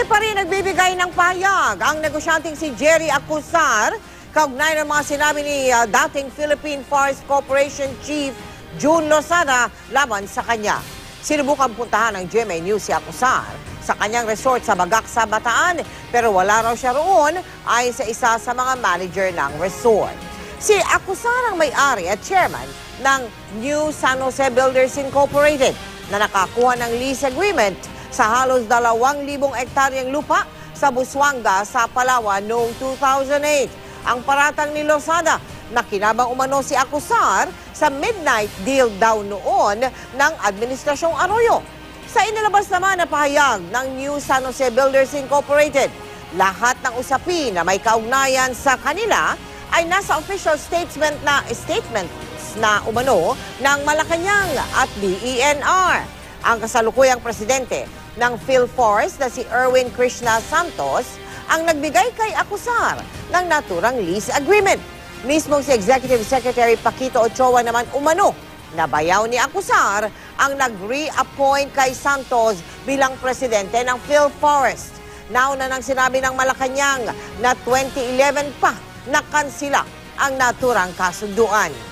Hindi pa rin nagbibigay ng pahayag ang negosyanteng si Jerry Acuzar kaugnay ng mga sinabi ni dating Philippine Forest Corporation Chief June Lozada laban sa kanya. Sinubukan puntahan ng GMA News si Acuzar sa kanyang resort sa Bagaksa, Bataan, pero wala raw siya roon ayon sa isa sa mga manager ng resort. Si Acuzar ang may-ari at chairman ng New San Jose Builders Incorporated na nakakuha ng lease agreement sa halos 2,000 hektaryang lupa sa Busuanga sa Palawan noong 2008. Ang paratang ni Lozada na kinabang umano si Acuzar sa midnight deal daw noon ng Administrasyong Arroyo. Sa inilabas naman na pahayag ng New San Jose Builders Incorporated, lahat ng usapin na may kaugnayan sa kanila ay nasa official statements na umano ng Malacanang at DENR. Ang kasalukuyang presidente ng PhilForest na si Erwin Krishna Santos ang nagbigay kay Acuzar ng naturang lease agreement. Mismong si Executive Secretary Paquito Ochoa naman umano na bayaw ni Acuzar ang nag-re-appoint kay Santos bilang presidente ng PhilForest. Nauna nang sinabi ng Malacanang na 2011 pa nakansila ang naturang kasunduan.